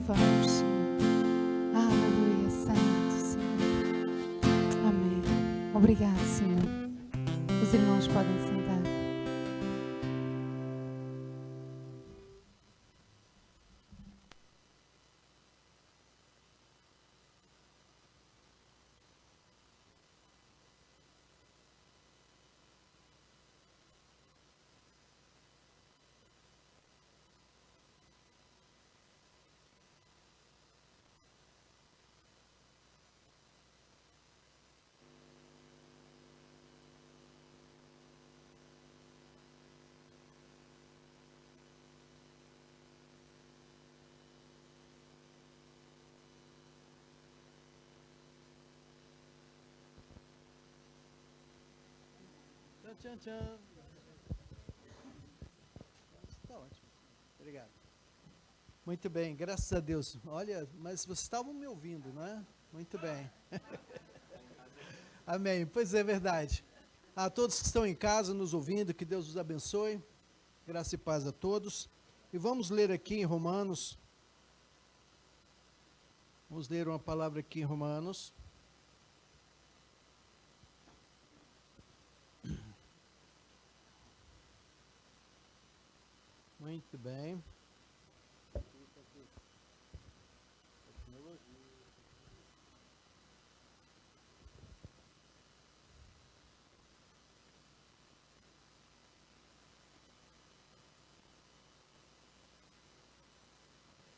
louvamos, Senhor. Aleluia, Santo, Senhor. Amém. Obrigado, Senhor. Os irmãos podem sentar. Tchan, tchan. Está ótimo. Obrigado. Muito bem, graças a Deus. Olha, mas vocês estavam me ouvindo, não é? Muito bem. Amém. Pois é, verdade. A todos que estão em casa nos ouvindo, que Deus os abençoe. Graça e paz a todos. E vamos ler aqui em Romanos. Vamos ler uma palavra aqui em Romanos. Muito bem.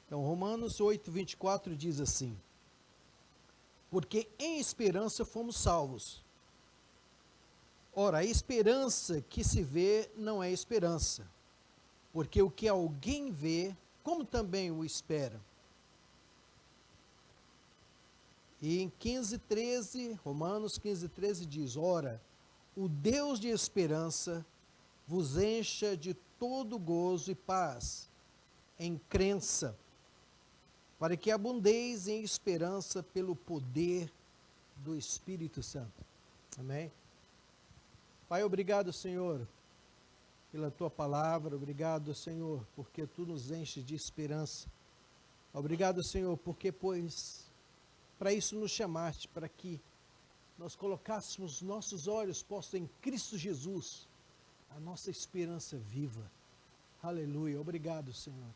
Então, Romanos 8, 24 diz assim: porque em esperança fomos salvos. Ora, a esperança que se vê não é esperança, porque o que alguém vê, como também o espera? E em 15:13, Romanos 15:13 diz: ora, o Deus de esperança vos encha de todo gozo e paz, em crença, para que abundeis em esperança pelo poder do Espírito Santo. Amém? Pai, obrigado, Senhor, pela tua palavra. Obrigado, Senhor, porque tu nos enches de esperança. Obrigado, Senhor, porque, pois, para isso nos chamaste, para que nós colocássemos nossos olhos postos em Cristo Jesus, a nossa esperança viva. Aleluia. Obrigado, Senhor.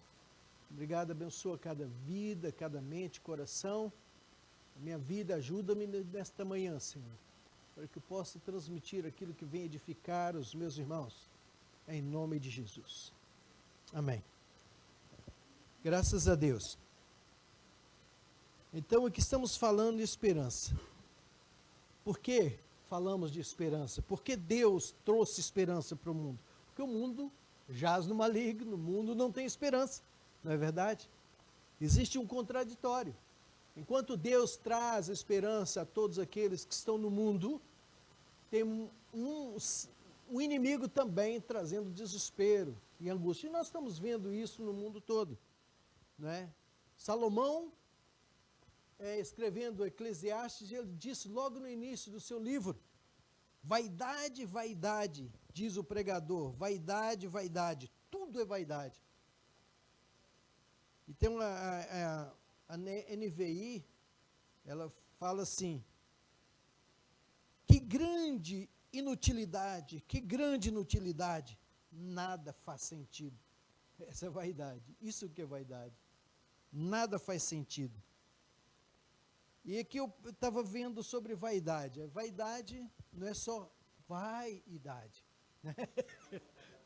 Obrigado, abençoa cada vida, cada mente, coração. A minha vida, ajuda-me nesta manhã, Senhor, para que eu possa transmitir aquilo que vem edificar os meus irmãos, em nome de Jesus. Amém. Graças a Deus. Então, aqui estamos falando de esperança. Por que falamos de esperança? Porque Deus trouxe esperança para o mundo. Porque o mundo jaz no maligno, o mundo não tem esperança. Não é verdade? Existe um contraditório. Enquanto Deus traz esperança a todos aqueles que estão no mundo, tem um inimigo também trazendo desespero e angústia. E nós estamos vendo isso no mundo todo. Né? Salomão, escrevendo Eclesiastes, ele disse logo no início do seu livro: vaidade, vaidade, diz o pregador, vaidade, vaidade, tudo é vaidade. E tem a NVI, ela fala assim: que grande inutilidade, nada faz sentido. Essa é vaidade, isso que é vaidade. Nada faz sentido. E aqui eu estava vendo sobre vaidade. A vaidade não é só vaidade, né?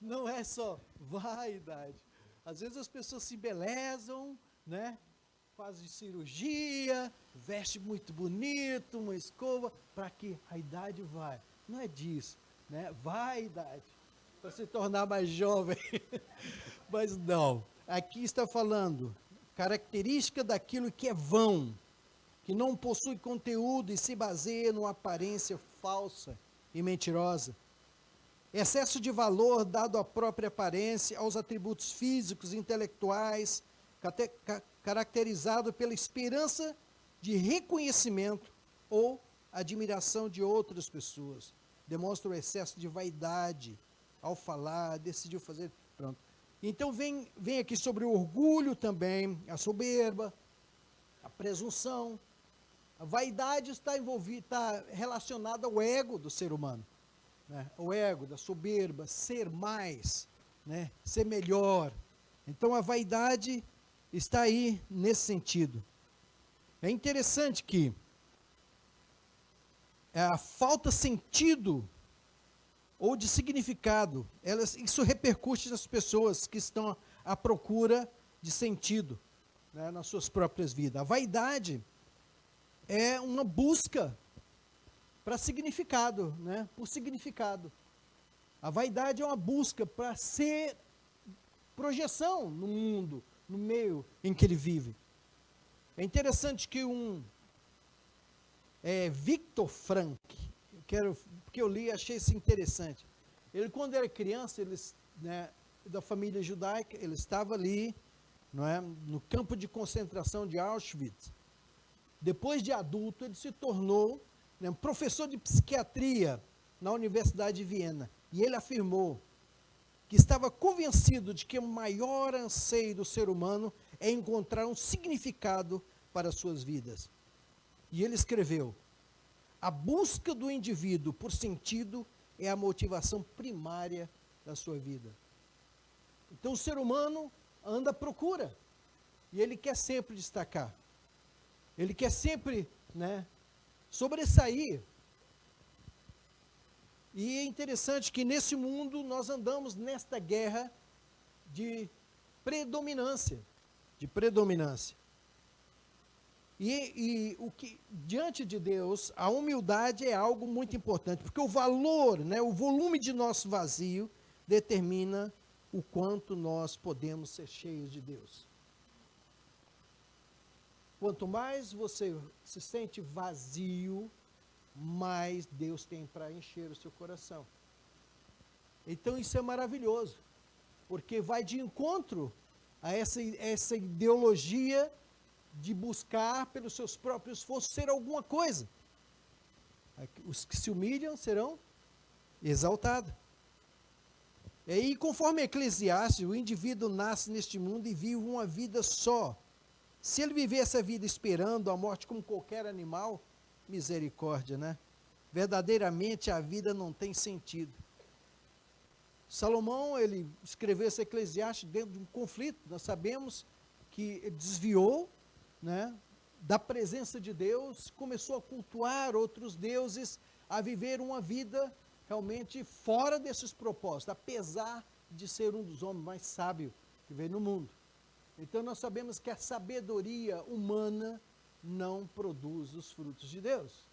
Não é só vaidade. Às vezes as pessoas se embelezam, né? Fazem cirurgia, veste muito bonito, uma escova, para que a idade vai. Não é disso, né? Vaidade, para se tornar mais jovem. Mas não, aqui está falando característica daquilo que é vão, que não possui conteúdo e se baseia numa aparência falsa e mentirosa. Excesso de valor dado à própria aparência, aos atributos físicos, intelectuais, caracterizado pela esperança de reconhecimento ou admiração de outras pessoas. Demonstra o excesso de vaidade ao falar, decidiu fazer, pronto. Então vem aqui sobre o orgulho também, a soberba, a presunção. A vaidade está envolvida, está relacionada ao ego do ser humano, né? O ego, da soberba, ser mais, né? Ser melhor. Então a vaidade está aí nesse sentido. É interessante que a falta de sentido ou de significado, isso repercute nas pessoas que estão à procura de sentido, né, nas suas próprias vidas. A vaidade é uma busca para significado, né, por significado. A vaidade é uma busca para ser projeção no mundo, no meio em que ele vive. É interessante que Viktor Frankl, porque eu li e achei isso interessante. Ele, quando era criança, né, da família judaica, ele estava ali, não é, no campo de concentração de Auschwitz. Depois de adulto, ele se tornou, né, professor de psiquiatria na Universidade de Viena. E ele afirmou que estava convencido de que o maior anseio do ser humano é encontrar um significado para as suas vidas. E ele escreveu: a busca do indivíduo por sentido é a motivação primária da sua vida. Então o ser humano anda à procura, e ele quer sempre destacar. Ele quer sempre, né, sobressair. E é interessante que nesse mundo nós andamos nesta guerra de predominância, E o que, diante de Deus, a humildade é algo muito importante, porque o valor, né, o volume de nosso vazio determina o quanto nós podemos ser cheios de Deus. Quanto mais você se sente vazio, mais Deus tem para encher o seu coração. Então isso é maravilhoso, porque vai de encontro a essa ideologia de buscar pelos seus próprios esforços ser alguma coisa. Os que se humilham serão exaltados. E conforme Eclesiastes, o indivíduo nasce neste mundo e vive uma vida só. Se ele viver essa vida esperando a morte como qualquer animal, misericórdia, né? Verdadeiramente a vida não tem sentido. Salomão, ele escreveu esse Eclesiastes dentro de um conflito. Nós sabemos que ele desviou, né, da presença de Deus, começou a cultuar outros deuses, a viver uma vida realmente fora desses propósitos, apesar de ser um dos homens mais sábios que veio no mundo. Então nós sabemos que a sabedoria humana não produz os frutos de Deus,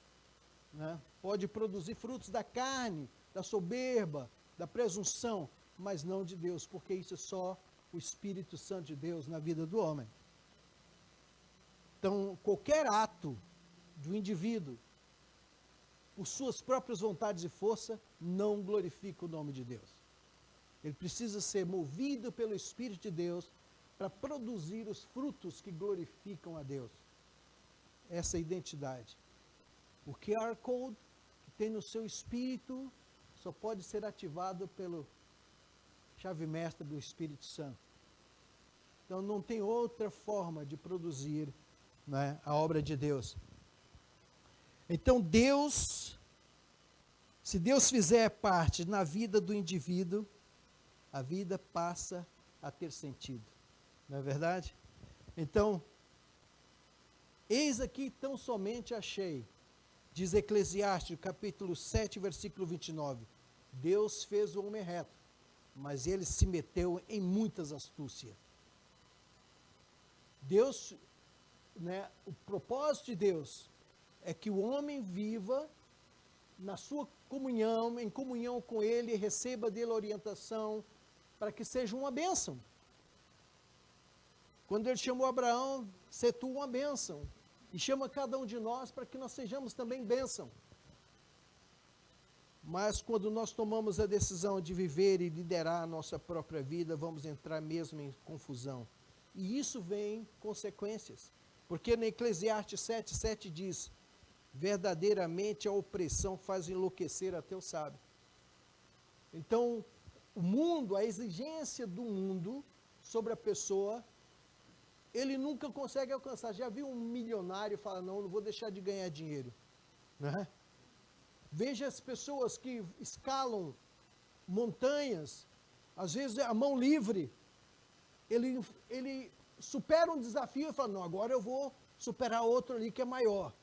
né? Pode produzir frutos da carne, da soberba, da presunção, mas não de Deus, porque isso é só o Espírito Santo de Deus na vida do homem. Então, qualquer ato do indivíduo, por suas próprias vontades e força, não glorifica o nome de Deus. Ele precisa ser movido pelo Espírito de Deus para produzir os frutos que glorificam a Deus. Essa é a identidade. O QR Code que tem no seu espírito só pode ser ativado pelo chave mestra do Espírito Santo. Então não tem outra forma de produzir, né, a obra de Deus. Então Deus, se Deus fizer parte na vida do indivíduo, a vida passa a ter sentido. Não é verdade? Então, eis aqui tão somente achei, diz Eclesiastes, capítulo 7, versículo 29, Deus fez o homem reto, mas ele se meteu em muitas astúcias. Deus, né, o propósito de Deus é que o homem viva na sua comunhão, em comunhão com ele, receba dele orientação, para que seja uma bênção. Quando ele chamou Abraão, sê tu uma bênção, e chama cada um de nós para que nós sejamos também bênção. Mas quando nós tomamos a decisão de viver e liderar a nossa própria vida, vamos entrar mesmo em confusão. E isso vem consequências. Porque no Eclesiastes 7,7 diz, verdadeiramente a opressão faz enlouquecer até o sábio. Então, o mundo, a exigência do mundo sobre a pessoa, ele nunca consegue alcançar. Já viu um milionário falar, não vou deixar de ganhar dinheiro, né? Veja as pessoas que escalam montanhas, às vezes a mão livre, ele supera um desafio e fala, não, agora eu vou superar outro ali que é maior.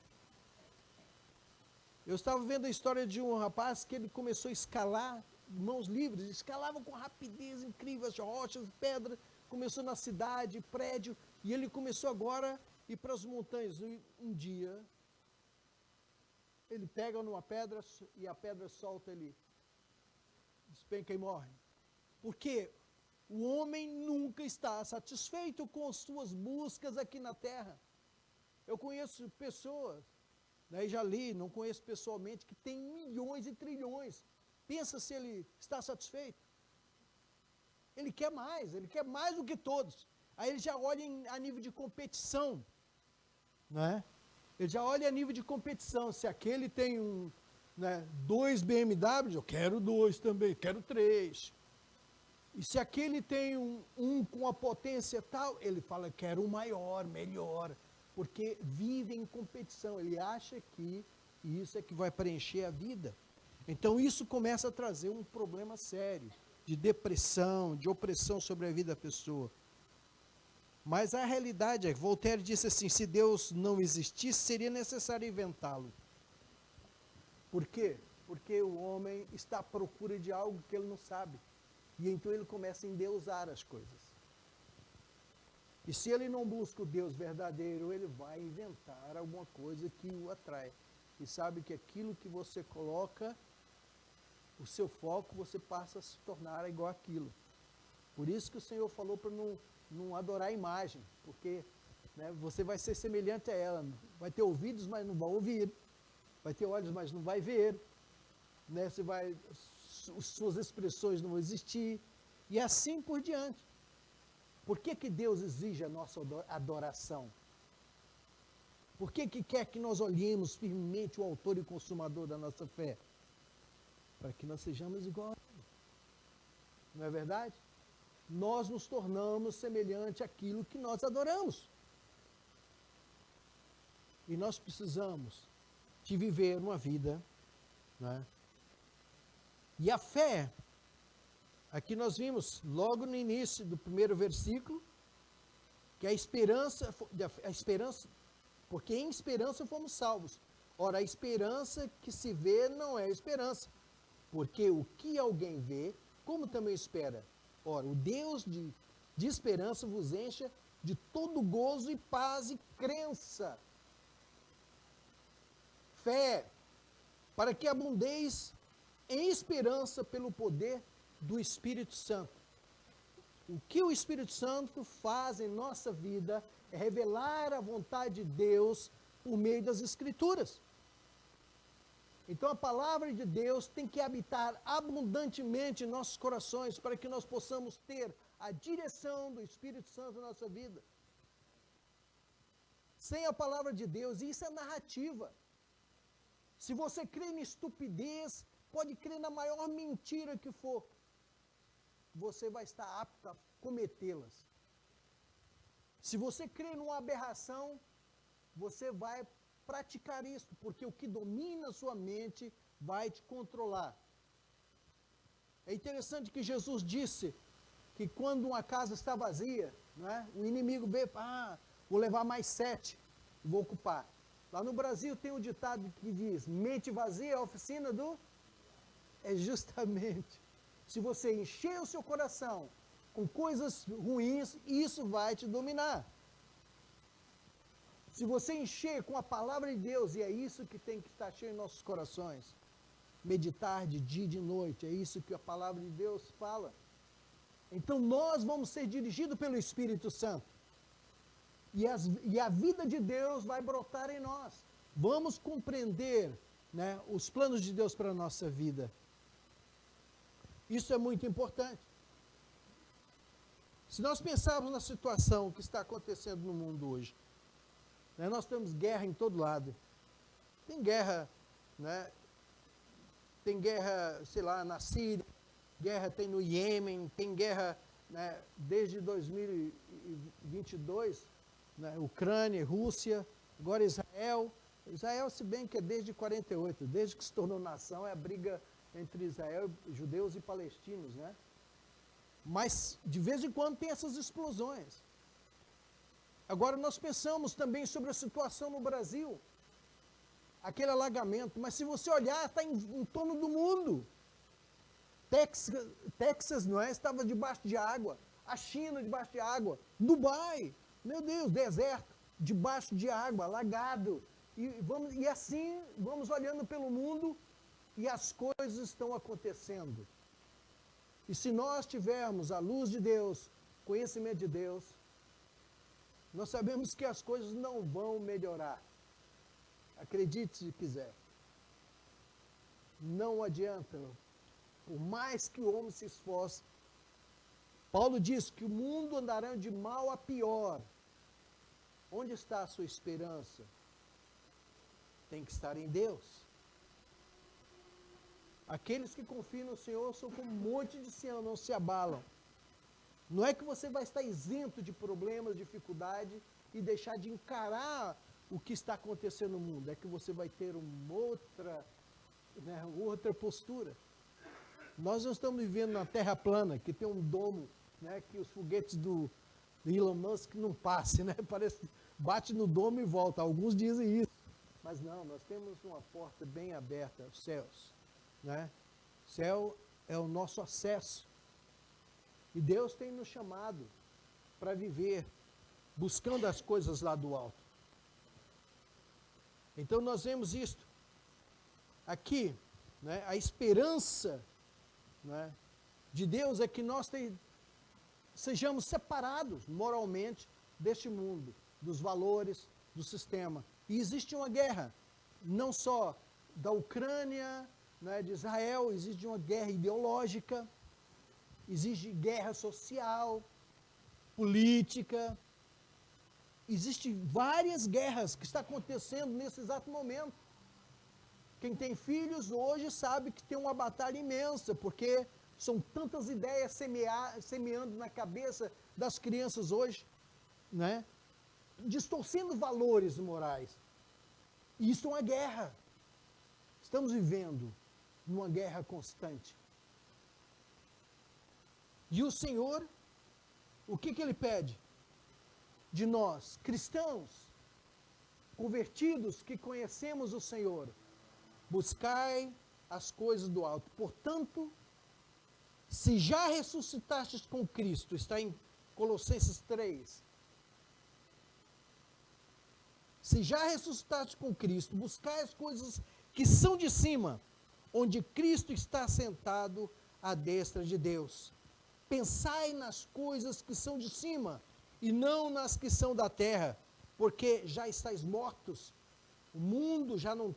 Eu estava vendo a história de um rapaz que ele começou a escalar, mãos livres, escalava com rapidez incrível as rochas, pedras, começou na cidade, prédio, e ele começou agora a ir para as montanhas. Um dia, ele pega numa pedra e a pedra solta, ele despenca e morre. Porque o homem nunca está satisfeito com as suas buscas aqui na terra. Eu conheço pessoas, né, já li, não conheço pessoalmente, que tem milhões e trilhões. Pensa se ele está satisfeito. Ele quer mais do que todos. Aí ele já olha a nível de competição, né? Ele já olha a nível de competição. Se aquele tem né, 2 BMWs, eu quero 2 também, quero 3. E se aquele tem um com a potência tal, ele fala, quero um maior, melhor. Porque vive em competição. Ele acha que isso é que vai preencher a vida. Então isso começa a trazer um problema sério de depressão, de opressão sobre a vida da pessoa. Mas a realidade é que Voltaire disse assim, se Deus não existisse, seria necessário inventá-lo. Por quê? Porque o homem está à procura de algo que ele não sabe. E então ele começa a endeusar as coisas. E se ele não busca o Deus verdadeiro, ele vai inventar alguma coisa que o atrai. E sabe que aquilo que você coloca, o seu foco, você passa a se tornar igual aquilo. Por isso que o Senhor falou para não adorar a imagem, porque né, você vai ser semelhante a ela. Vai ter ouvidos, mas não vai ouvir. Vai ter olhos, mas não vai ver. Né, suas expressões não vão existir. E assim por diante. Por que Deus exige a nossa adoração? Por que quer que nós olhemos firmemente o autor e consumador da nossa fé? Para que nós sejamos igual a Ele. Não é verdade? Nós nos tornamos semelhante àquilo que nós adoramos. E nós precisamos de viver uma vida, né? E a fé, aqui nós vimos logo no início do primeiro versículo, que a esperança, porque em esperança fomos salvos. Ora, a esperança que se vê não é esperança, porque o que alguém vê, como também espera? Ora, o Deus de esperança vos encha de todo gozo e paz e crença. Fé, para que abundeis em esperança pelo poder do Espírito Santo. O que o Espírito Santo faz em nossa vida é revelar a vontade de Deus por meio das Escrituras. Então a palavra de Deus tem que habitar abundantemente em nossos corações para que nós possamos ter a direção do Espírito Santo na nossa vida. Sem a palavra de Deus, isso é narrativa. Se você crê em estupidez, pode crer na maior mentira que for, você vai estar apto a cometê-las. Se você crê numa aberração, você vai praticar isso, porque o que domina a sua mente vai te controlar. É interessante que Jesus disse que quando uma casa está vazia, né, o inimigo veio, vou levar mais 7, vou ocupar. Lá no Brasil tem um ditado que diz, mente vazia é a oficina do... É justamente, se você encher o seu coração com coisas ruins, isso vai te dominar. Se você encher com a palavra de Deus, e é isso que tem que estar cheio em nossos corações, meditar de dia e de noite, é isso que a palavra de Deus fala. Então nós vamos ser dirigidos pelo Espírito Santo. E a vida de Deus vai brotar em nós. Vamos compreender, né, os planos de Deus para a nossa vida. Isso é muito importante. Se nós pensarmos na situação que está acontecendo no mundo hoje, né, nós temos guerra em todo lado. Tem guerra, né, sei lá, na Síria, guerra tem no Iêmen, tem guerra, né, desde 2022, né, Ucrânia, Rússia, agora Israel. Israel, se bem que é desde 48, desde que se tornou nação, é a briga entre Israel, judeus e palestinos, né? Mas, de vez em quando, tem essas explosões. Agora, nós pensamos também sobre a situação no Brasil, aquele alagamento, mas se você olhar, está em torno do mundo. Texas, não é? Estava debaixo de água, a China debaixo de água, Dubai, meu Deus, deserto, debaixo de água, alagado. E assim, vamos olhando pelo mundo e as coisas estão acontecendo. E se nós tivermos a luz de Deus, conhecimento de Deus, nós sabemos que as coisas não vão melhorar. Acredite se quiser. Não adianta. Por mais que o homem se esforce, Paulo diz que o mundo andará de mal a pior. Onde está a sua esperança? Tem que estar em Deus. Aqueles que confiam no Senhor são como um monte de Sião, não se abalam. Não é que você vai estar isento de problemas, dificuldade e deixar de encarar o que está acontecendo no mundo. É que você vai ter uma outra postura. Nós não estamos vivendo na Terra plana, que tem um domo, né, que os foguetes do Elon Musk não passem, né? Parece, bate no domo e volta. Alguns dizem isso. Mas não, nós temos uma porta bem aberta, os céus. Né? O céu é o nosso acesso. E Deus tem nos chamado para viver buscando as coisas lá do alto. Então nós vemos isto. Aqui, né, a esperança, né, de Deus é que nós sejamos separados moralmente deste mundo, dos valores, do sistema. E existe uma guerra, não só da Ucrânia, né, de Israel, existe uma guerra ideológica, existe guerra social, política, existem várias guerras que estão acontecendo nesse exato momento. Quem tem filhos hoje sabe que tem uma batalha imensa, porque são tantas ideias semeando na cabeça das crianças hoje, né? Distorcendo valores morais. E isso é uma guerra. Estamos vivendo numa guerra constante. E o Senhor, o que Ele pede de nós, cristãos, convertidos que conhecemos o Senhor? Buscai as coisas do alto. Portanto, se já ressuscitastes com Cristo, está em Colossenses 3. Se já ressuscitastes com Cristo, buscai as coisas que são de cima, onde Cristo está sentado à destra de Deus. Pensai nas coisas que são de cima, e não nas que são da terra, porque já estáis mortos. O mundo já não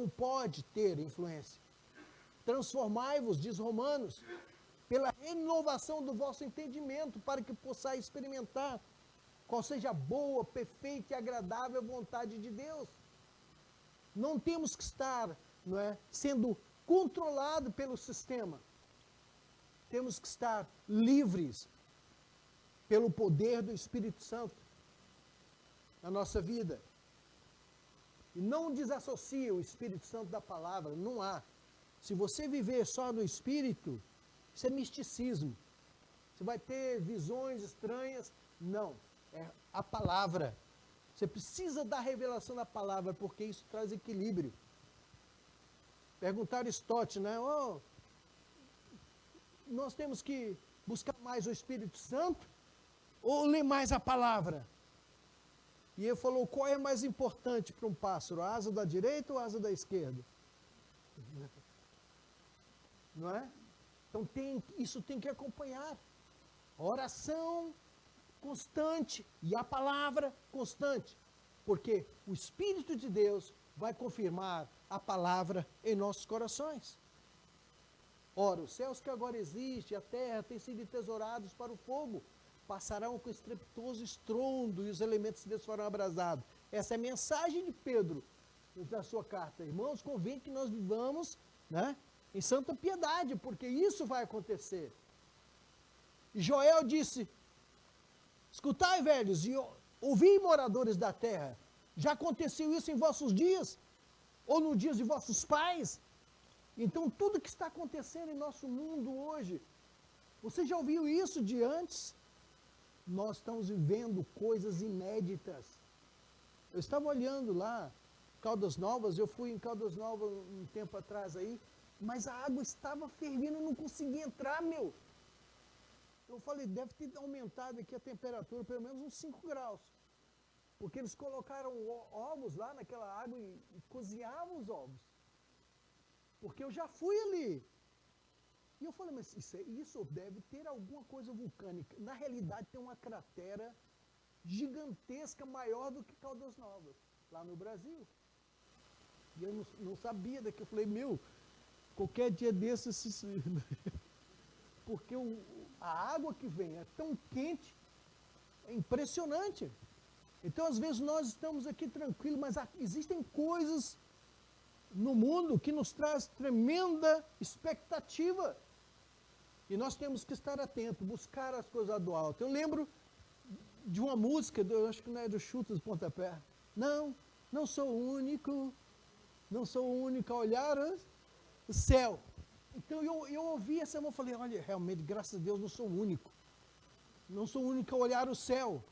pode ter influência. Transformai-vos, diz Romanos, pela renovação do vosso entendimento, para que possais experimentar qual seja a boa, perfeita e agradável vontade de Deus. Não temos que estar, não é, sendo controlado pelo sistema. Temos que estar livres pelo poder do Espírito Santo na nossa vida. E não desassocie o Espírito Santo da palavra, não há. Se você viver só no Espírito, isso é misticismo. Você vai ter visões estranhas. Não, é a palavra. Você precisa da revelação da palavra, porque isso traz equilíbrio. Perguntaram Stott, né? Oh, nós temos que buscar mais o Espírito Santo ou ler mais a palavra? E ele falou, qual é mais importante para um pássaro, a asa da direita ou a asa da esquerda? Não é? Então isso tem que acompanhar. A oração constante e a palavra constante. Porque o Espírito de Deus vai confirmar a palavra em nossos corações. Ora, os céus que agora existem, a terra, têm sido tesourados para o fogo, passarão com estrepitoso estrondo e os elementos de Deus farão abrasados. Essa é a mensagem de Pedro na sua carta. Irmãos, convém que nós vivamos, né, em santa piedade, porque isso vai acontecer. E Joel disse, escutai, velhos, e ouvi, moradores da terra, já aconteceu isso em vossos dias? Ou nos dias de vossos pais? Então, tudo que está acontecendo em nosso mundo hoje, você já ouviu isso de antes? Nós estamos vivendo coisas inéditas. Eu estava olhando lá, Caldas Novas, eu fui em Caldas Novas um tempo atrás aí, mas a água estava fervendo, eu não conseguia entrar, meu. Eu falei, deve ter aumentado aqui a temperatura, pelo menos uns 5 graus. Porque eles colocaram ovos lá naquela água e cozinhavam os ovos. Porque eu já fui ali. E eu falei, mas isso deve ter alguma coisa vulcânica. Na realidade, tem uma cratera gigantesca, maior do que Caldas Novas, lá no Brasil. E eu não sabia daqui. Eu falei, meu, qualquer dia desses... Porque a água que vem é tão quente, é impressionante. Então, às vezes, nós estamos aqui tranquilos, mas existem coisas no mundo que nos traz tremenda expectativa. E nós temos que estar atentos, buscar as coisas do alto. Eu lembro de uma música, eu acho que não é do Chutes Pontapé. Não sou o único, não sou o único a olhar o céu. Então eu ouvi essa música e falei, olha, realmente, graças a Deus, não sou o único. Não sou o único a olhar o céu.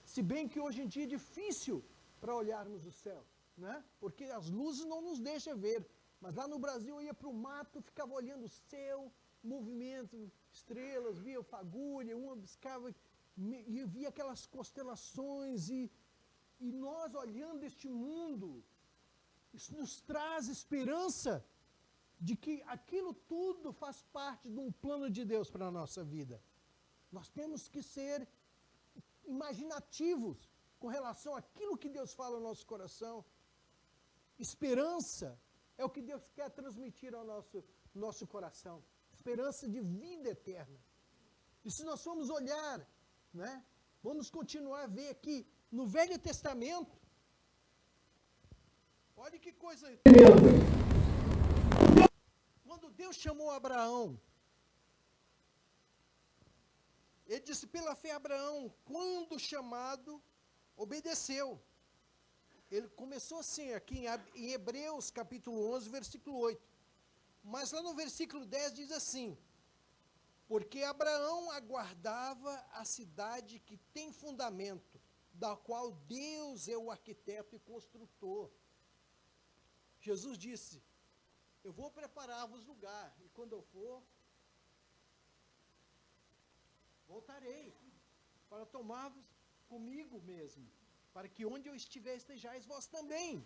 Se bem que hoje em dia é difícil para olharmos o céu, né? Porque as luzes não nos deixam ver. Mas lá no Brasil eu ia para o mato, ficava olhando o céu, movimento, estrelas, via fagulha, uma buscava, e via aquelas constelações, e nós olhando este mundo, isso nos traz esperança de que aquilo tudo faz parte de um plano de Deus para a nossa vida. Nós temos que ser imaginativos com relação àquilo que Deus fala no nosso coração. Esperança é o que Deus quer transmitir ao nosso coração. Esperança de vida eterna. E se nós formos olhar, né, vamos continuar a ver aqui no Velho Testamento, olha que coisa tremenda. Quando Deus chamou Abraão, ele disse, pela fé Abraão, quando chamado, obedeceu. Ele começou assim, aqui em Hebreus capítulo 11, versículo 8. Mas lá no versículo 10 diz assim, porque Abraão aguardava a cidade que tem fundamento, da qual Deus é o arquiteto e construtor. Jesus disse, eu vou preparar-vos lugar, e quando eu for, voltarei, para tomar-vos comigo mesmo, para que onde eu estiver estejais vós também.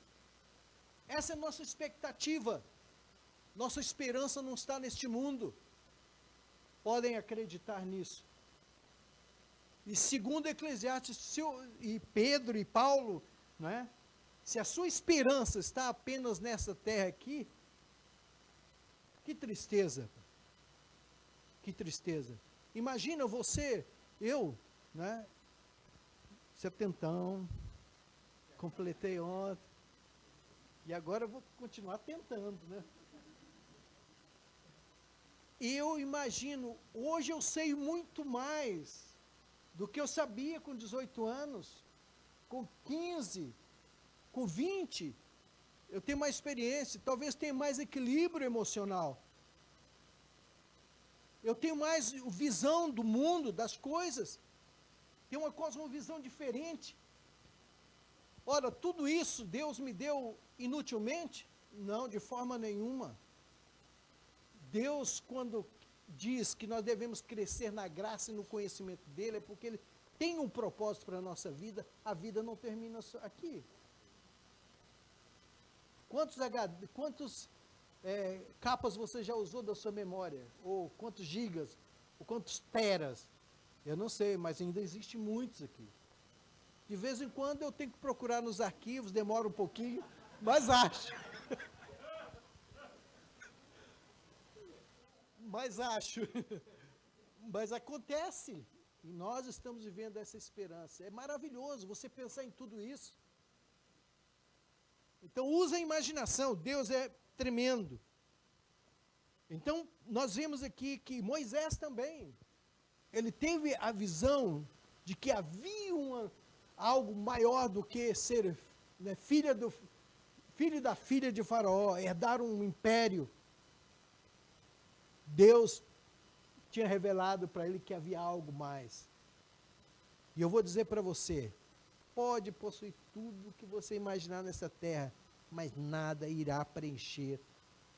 Essa é a nossa expectativa. Nossa esperança não está neste mundo. Podem acreditar nisso. E segundo Eclesiastes, e Pedro e Paulo, né, se a sua esperança está apenas nessa terra aqui, que tristeza. Que tristeza. Imagina você, eu, né, setentão, completei ontem, e agora eu vou continuar tentando, né? Eu imagino, hoje eu sei muito mais do que eu sabia com 18 anos, com 15, com 20, eu tenho mais experiência, talvez tenha mais equilíbrio emocional. Eu tenho mais visão do mundo, das coisas, tenho uma cosmovisão diferente. Ora, tudo isso Deus me deu inutilmente? Não, de forma nenhuma. Deus, quando diz que nós devemos crescer na graça e no conhecimento dele, é porque ele tem um propósito para a nossa vida, a vida não termina só aqui. Quantos capas você já usou da sua memória? Ou quantos gigas? Ou quantos teras? Eu não sei, mas ainda existe muitos aqui. De vez em quando eu tenho que procurar nos arquivos, demora um pouquinho, mas acho. Mas acontece, e nós estamos vivendo essa esperança. É maravilhoso você pensar em tudo isso. Então use a imaginação, Deus é tremendo. Então, nós vemos aqui que Moisés também, ele teve a visão de que havia algo maior do que ser, né, filho da filha de Faraó, herdar um império. Deus tinha revelado para ele que havia algo mais. E eu vou dizer para você, pode possuir tudo que você imaginar nessa terra, mas nada irá preencher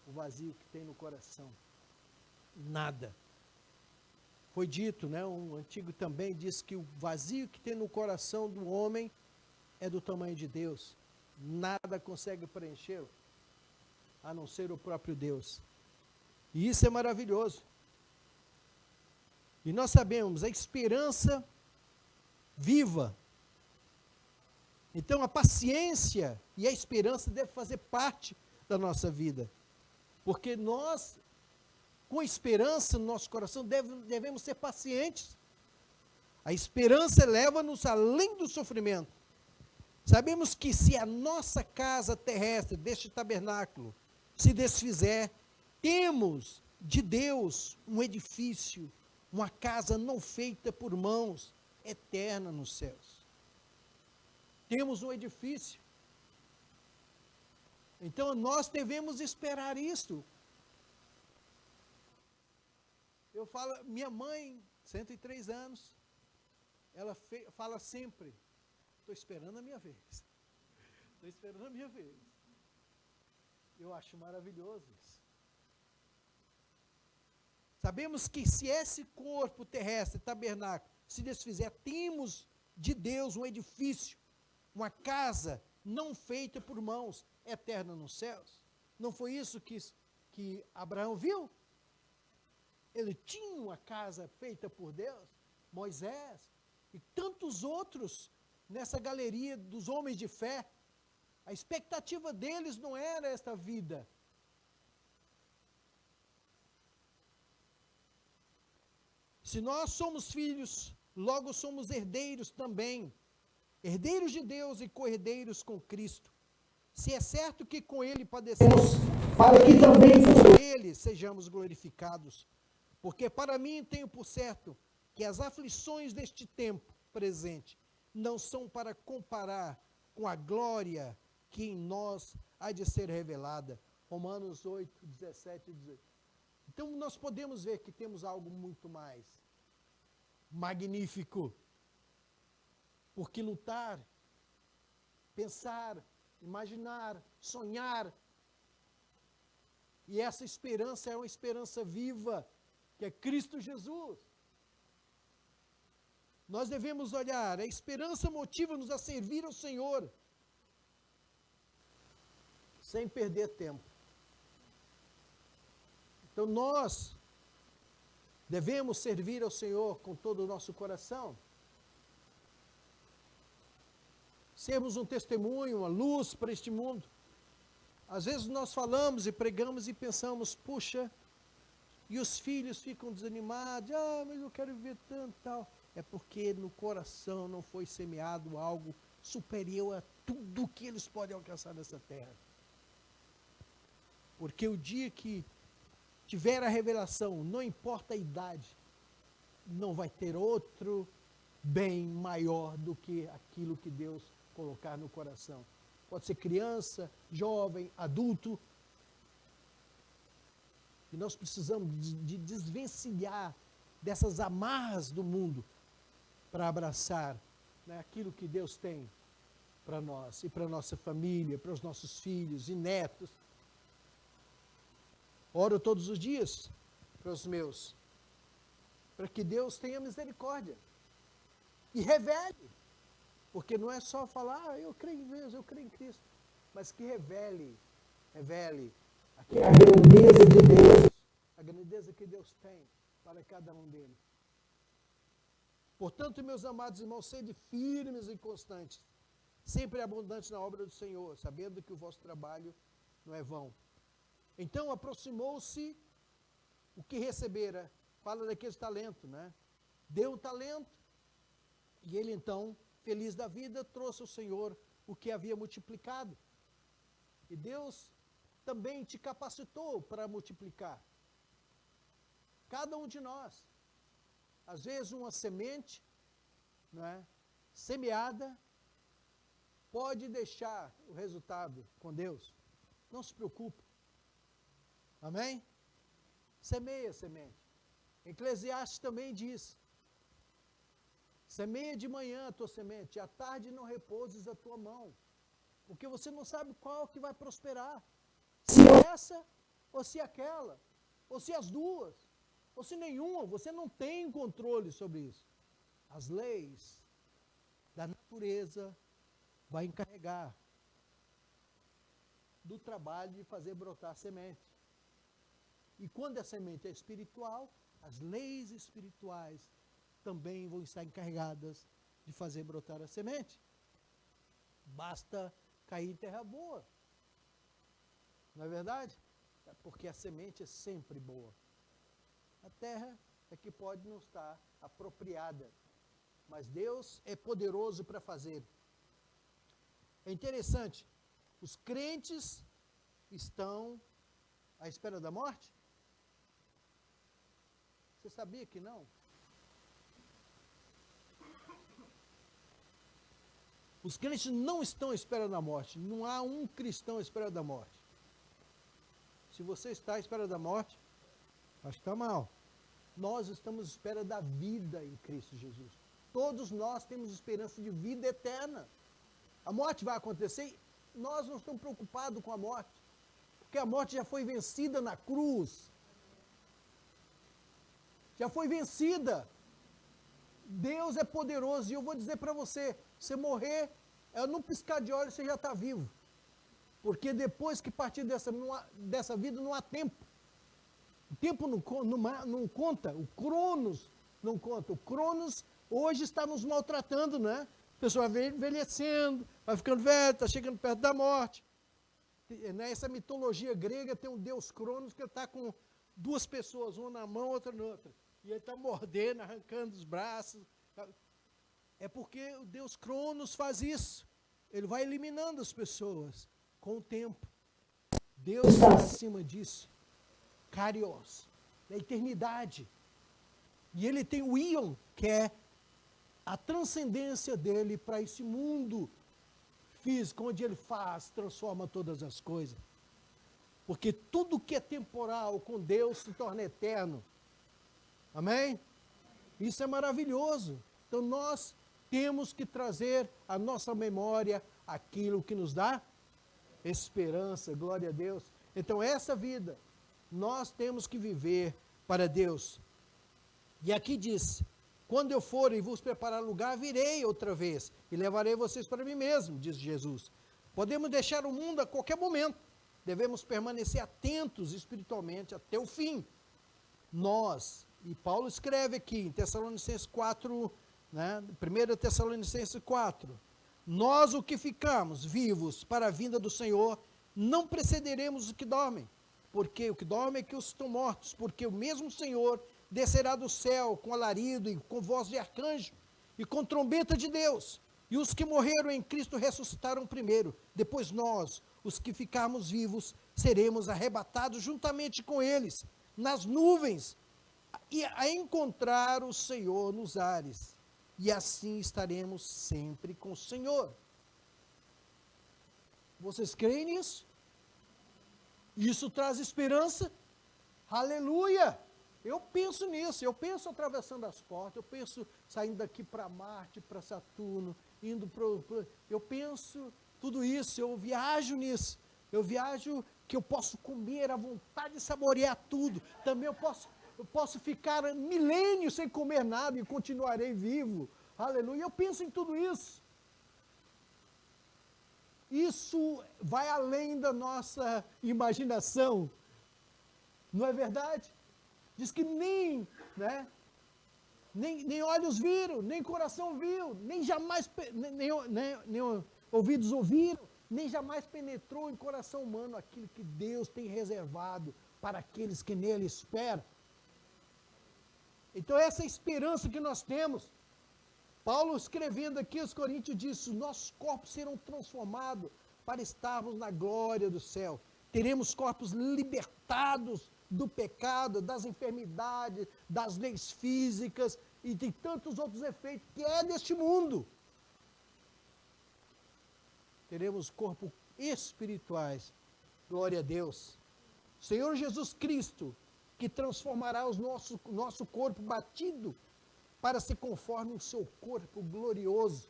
o vazio que tem no coração. Nada. Foi dito, né, um antigo também diz que o vazio que tem no coração do homem é do tamanho de Deus. Nada consegue preencher, a não ser o próprio Deus. E isso é maravilhoso. E nós sabemos, a esperança viva. Então a paciência e a esperança devem fazer parte da nossa vida. Porque nós, com esperança no nosso coração, devemos ser pacientes. A esperança leva-nos além do sofrimento. Sabemos que se a nossa casa terrestre, deste tabernáculo, se desfizer, temos de Deus um edifício, uma casa não feita por mãos, eterna nos céus. Temos um edifício. Então nós devemos esperar isso. Eu falo, minha mãe, 103 anos, ela fala sempre, estou esperando a minha vez. Estou esperando a minha vez. Eu acho maravilhoso isso. Sabemos que se esse corpo terrestre, tabernáculo, se desfizer, temos de Deus um edifício, uma casa não feita por mãos, eterna nos céus. Não foi isso que Abraão viu? Ele tinha uma casa feita por Deus, Moisés e tantos outros nessa galeria dos homens de fé. A expectativa deles não era esta vida. Se nós somos filhos, logo somos herdeiros também, herdeiros de Deus e co-herdeiros com Cristo. Se é certo que com Ele padecemos, para que também por Ele sejamos glorificados. Porque para mim tenho por certo que as aflições deste tempo presente não são para comparar com a glória que em nós há de ser revelada. Romanos 8, 17 e 18. Então nós podemos ver que temos algo muito mais magnífico. Porque lutar, pensar, imaginar, sonhar, e essa esperança é uma esperança viva, que é Cristo Jesus. Nós devemos olhar, a esperança motiva-nos a servir ao Senhor, sem perder tempo. Então nós devemos servir ao Senhor com todo o nosso coração, sermos um testemunho, uma luz para este mundo. Às vezes nós falamos e pregamos e pensamos, puxa, e os filhos ficam desanimados, mas eu quero viver tanto tal. É porque no coração não foi semeado algo superior a tudo que eles podem alcançar nessa terra. Porque o dia que tiver a revelação, não importa a idade, não vai ter outro bem maior do que aquilo que Deus colocar no coração. Pode ser criança, jovem, adulto. E nós precisamos de desvencilhar dessas amarras do mundo para abraçar, né, aquilo que Deus tem para nós e para a nossa família, para os nossos filhos e netos. Oro todos os dias para os meus, para que Deus tenha misericórdia e revele. Porque não é só falar, eu creio em Deus, eu creio em Cristo, mas que revele a grandeza de Deus, a grandeza que Deus tem para cada um deles. Portanto, meus amados irmãos, sede firmes e constantes, sempre abundantes na obra do Senhor, sabendo que o vosso trabalho não é vão. Então aproximou-se o que recebera, fala daquele talento, né? Deu o talento, e ele então, feliz da vida, trouxe ao Senhor o que havia multiplicado. E Deus também te capacitou para multiplicar. cada um de nós. Às vezes uma semente, não é, semeada pode deixar o resultado com Deus. Não se preocupe. Amém? Semeia a semente. Eclesiastes também diz: semeia de manhã a tua semente, e à tarde não repouses a tua mão, porque você não sabe qual que vai prosperar. Se essa, ou se aquela, ou se as duas, ou se nenhuma, você não tem controle sobre isso. As leis da natureza vai encarregar do trabalho de fazer brotar a semente. E quando a semente é espiritual, as leis espirituais também vão estar encarregadas de fazer brotar a semente. Basta cair em terra boa. Não é verdade? Porque a semente é sempre boa. A terra é que pode não estar apropriada, mas Deus é poderoso para fazer. É interessante, os crentes estão à espera da morte? Você sabia que não? Os crentes não estão à espera da morte. Não há um cristão à espera da morte. Se você está à espera da morte, acho que está mal. Nós estamos à espera da vida em Cristo Jesus. Todos nós temos esperança de vida eterna. A morte vai acontecer, nós não estamos preocupados com a morte, porque a morte já foi vencida na cruz. Já foi vencida. Deus é poderoso, e eu vou dizer para você, você morrer, num piscar de olhos você já está vivo. Porque depois que partir dessa vida não há tempo. O tempo não conta, o Cronos não conta. O Cronos hoje está nos maltratando, né? A pessoa vai envelhecendo, vai ficando velho, está chegando perto da morte. Nessa mitologia grega tem um deus Cronos que está com duas pessoas, uma na mão, outra na outra. E ele está mordendo, arrancando os braços. É porque o deus Cronos faz isso. Ele vai eliminando as pessoas com o tempo. Deus está acima disso. Kairos, da eternidade. E ele tem o íon, que é a transcendência dele para esse mundo físico, onde ele transforma todas as coisas. Porque tudo que é temporal com Deus se torna eterno. Amém? Isso é maravilhoso. Então nós temos que trazer à nossa memória aquilo que nos dá esperança, glória a Deus. Então essa vida, nós temos que viver para Deus. E aqui diz: quando eu for e vos preparar lugar, virei outra vez e levarei vocês para mim mesmo, diz Jesus. Podemos deixar o mundo a qualquer momento. Devemos permanecer atentos espiritualmente até o fim. Nós, e Paulo escreve aqui em Tessalonicenses 4, né, 1 Tessalonicenses 4, nós o que ficamos vivos para a vinda do Senhor, não precederemos os que dormem, porque o que dorme é que os estão mortos, porque o mesmo Senhor descerá do céu com alarido e com voz de arcanjo e com trombeta de Deus, e os que morreram em Cristo ressuscitaram primeiro, depois nós, os que ficarmos vivos, seremos arrebatados juntamente com eles, nas nuvens, e a encontrar o Senhor nos ares, e assim estaremos sempre com o Senhor. Vocês creem nisso? Isso traz esperança? Aleluia! Eu penso nisso, eu penso atravessando as portas, eu penso saindo daqui para Marte, para Saturno, indo para... Eu penso tudo isso, eu viajo nisso. Eu viajo que eu posso comer à vontade e saborear tudo. Também eu posso ficar milênios sem comer nada e continuarei vivo. Aleluia! Eu penso em tudo isso. Isso vai além da nossa imaginação. Não é verdade? Diz que nem olhos viram, nem coração viu, nem jamais, nem ouvidos ouviram, nem jamais penetrou em coração humano aquilo que Deus tem reservado para aqueles que nele esperam. Então essa é a esperança que nós temos. Paulo escrevendo aqui aos Coríntios diz: nossos corpos serão transformados para estarmos na glória do céu. Teremos corpos libertados do pecado, das enfermidades, das leis físicas e de tantos outros efeitos que é deste mundo. Teremos corpos espirituais. Glória a Deus. Senhor Jesus Cristo, que transformará o nosso corpo batido para se conforme o seu corpo glorioso.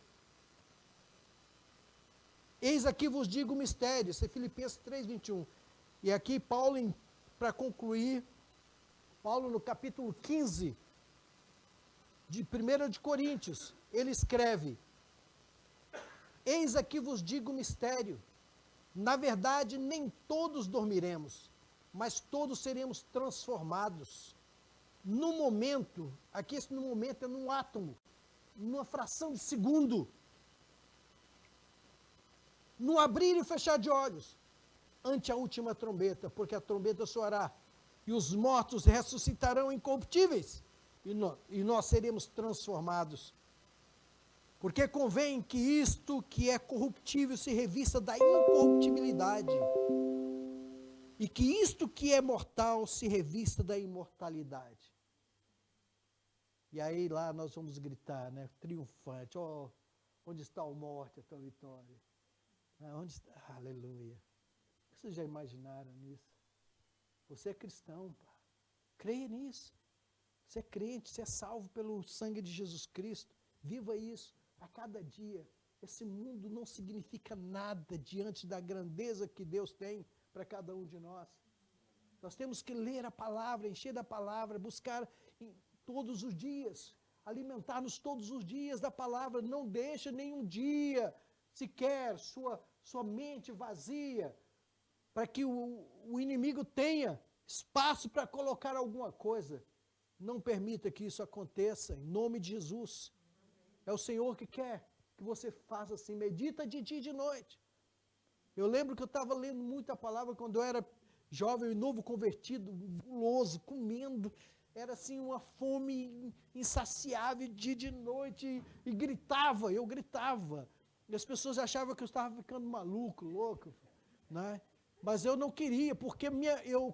Eis aqui vos digo o mistério, isso é Filipenses 3:21. E aqui Paulo, para concluir, Paulo no capítulo 15 de 1 de Coríntios, ele escreve: eis aqui vos digo o mistério, na verdade nem todos dormiremos, mas todos seremos transformados. No momento, aqui esse no momento é num átomo, numa fração de segundo, no abrir e fechar de olhos, ante a última trombeta, porque a trombeta soará, e os mortos ressuscitarão incorruptíveis, e nós seremos transformados. Porque convém que isto que é corruptível se revista da incorruptibilidade, e que isto que é mortal se revista da imortalidade. E aí lá nós vamos gritar, né, triunfante: ó, onde está a morte, a tua vitória? Onde está? Aleluia. Vocês já imaginaram nisso? Você é cristão, pá. Creia nisso. Você é crente, você é salvo pelo sangue de Jesus Cristo. Viva isso a cada dia. Esse mundo não significa nada diante da grandeza que Deus tem para cada um de nós. Nós temos que ler a palavra, encher da palavra, buscar todos os dias, alimentar-nos todos os dias da palavra. Não deixa nenhum dia sequer sua mente vazia, para que o inimigo tenha espaço para colocar alguma coisa. Não permita que isso aconteça, em nome de Jesus. É o Senhor que quer que você faça assim, medita de dia e de noite. Eu lembro que eu estava lendo muita palavra quando eu era jovem e novo convertido, guloso, comendo. Era assim uma fome insaciável, dia e de noite, e gritava, eu gritava. E as pessoas achavam que eu estava ficando maluco, louco, né? Mas eu não queria, porque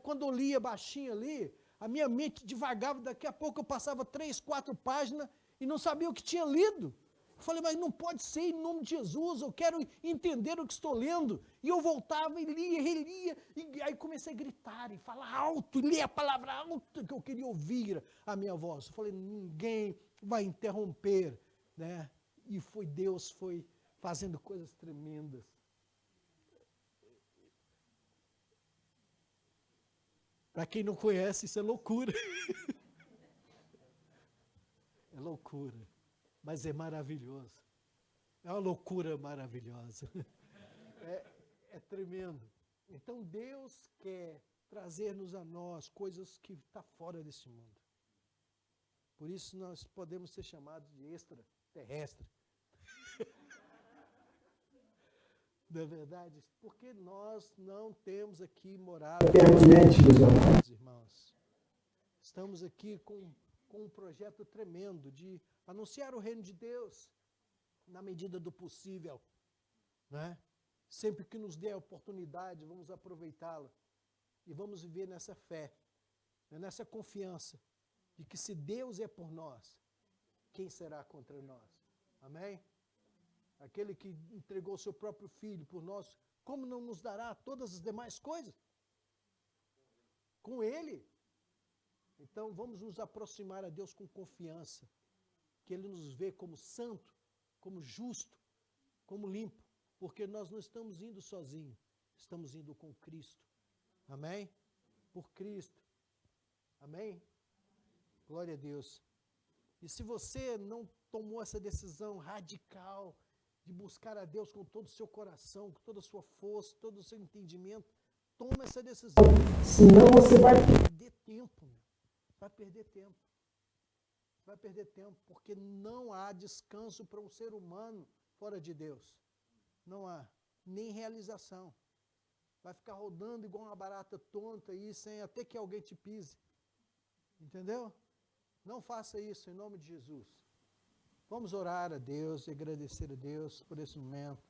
quando eu lia baixinho ali, a minha mente divagava, daqui a pouco eu passava 3, 4 páginas e não sabia o que tinha lido. Eu falei, mas não pode ser, em nome de Jesus, eu quero entender o que estou lendo. E eu voltava e lia, relia, e aí comecei a gritar e falar alto, e ler a palavra alta que eu queria ouvir a minha voz. Eu falei, ninguém vai interromper, né? E Deus foi fazendo coisas tremendas. Para quem não conhece, isso é loucura. É loucura, mas é maravilhoso. É uma loucura maravilhosa. É tremendo. Então Deus quer trazer-nos a nós coisas que estão fora desse mundo. Por isso nós podemos ser chamados de extraterrestre. Não é verdade? Porque nós não temos aqui morada permanente, meus amados irmãos. Estamos aqui com um projeto tremendo de anunciar o reino de Deus na medida do possível, né? Sempre que nos der a oportunidade, vamos aproveitá-la e vamos viver nessa fé, nessa confiança de que se Deus é por nós, quem será contra nós? Amém? Aquele que entregou o seu próprio filho por nós, como não nos dará todas as demais coisas? Com Ele. Então vamos nos aproximar a Deus com confiança, que Ele nos vê como santo, como justo, como limpo, porque nós não estamos indo sozinhos, estamos indo com Cristo. Amém? Por Cristo. Amém? Glória a Deus. E se você não tomou essa decisão radical de buscar a Deus com todo o seu coração, com toda a sua força, todo o seu entendimento, toma essa decisão. Senão você vai perder tempo. Vai perder tempo. Vai perder tempo, porque não há descanso para um ser humano fora de Deus. Não há. Nem realização. Vai ficar rodando igual uma barata tonta aí, sem até que alguém te pise. Entendeu? Não faça isso em nome de Jesus. Vamos orar a Deus e agradecer a Deus por esse momento.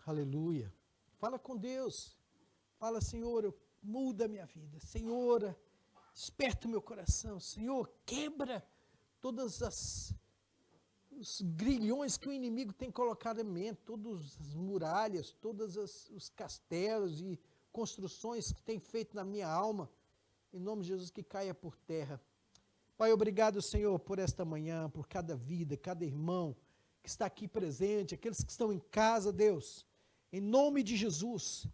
Aleluia. Fala com Deus. Fala, Senhor, muda a minha vida. Senhor, desperta o meu coração. Senhor, quebra todas os grilhões que o inimigo tem colocado em mente, todas as muralhas, todos os castelos e construções que tem feito na minha alma. Em nome de Jesus, que caia por terra. Pai, obrigado, Senhor, por esta manhã, por cada vida, cada irmão que está aqui presente, aqueles que estão em casa, Deus. Em nome de Jesus,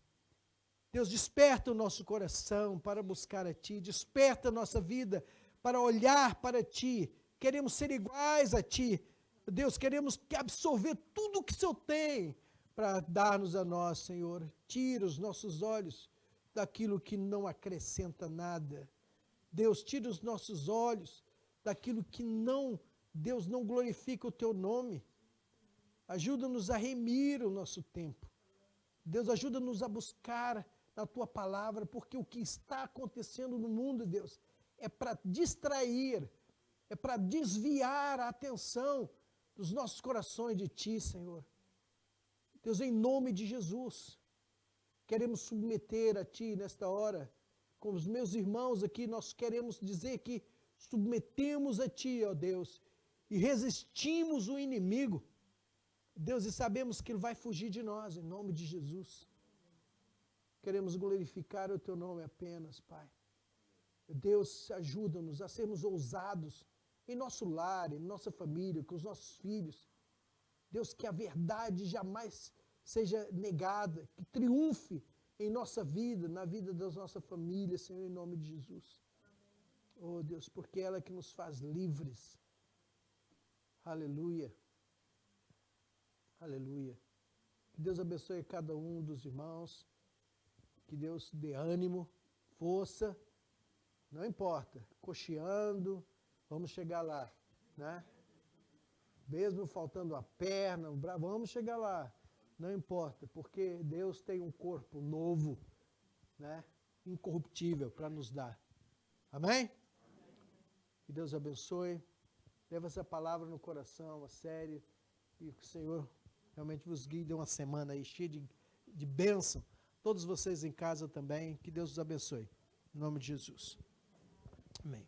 Deus, desperta o nosso coração para buscar a Ti, desperta a nossa vida para olhar para Ti. Queremos ser iguais a Ti. Deus, queremos absorver tudo o que o Senhor tem para dar-nos a nós, Senhor. Tira os nossos olhos daquilo que não acrescenta nada. Deus, tira os nossos olhos daquilo que não, Deus, não glorifica o Teu nome. Ajuda-nos a remir o nosso tempo. Deus, ajuda-nos a buscar na Tua palavra, porque o que está acontecendo no mundo, Deus, é para distrair, é para desviar a atenção dos nossos corações de Ti, Senhor. Deus, em nome de Jesus, queremos submeter a Ti nesta hora, com os meus irmãos aqui, nós queremos dizer que submetemos a Ti, ó Deus, e resistimos o inimigo, Deus, e sabemos que ele vai fugir de nós, em nome de Jesus. Queremos glorificar o Teu nome apenas, Pai. Deus, ajuda-nos a sermos ousados em nosso lar, em nossa família, com os nossos filhos. Deus, que a verdade jamais seja negada, que triunfe em nossa vida, na vida da nossa família, Senhor, em nome de Jesus. Oh, Deus, porque ela é que nos faz livres. Aleluia. Aleluia. Que Deus abençoe cada um dos irmãos. Que Deus dê ânimo, força. Não importa, cocheando, vamos chegar lá, né? Mesmo faltando a perna, o braço, vamos chegar lá. Não importa, porque Deus tem um corpo novo, né? Incorruptível para nos dar. Amém? Que Deus abençoe. Leva essa palavra no coração, a sério. E que o Senhor realmente vos guie. Dê uma semana aí cheia de bênção. Todos vocês em casa também. Que Deus os abençoe. Em nome de Jesus. Amém.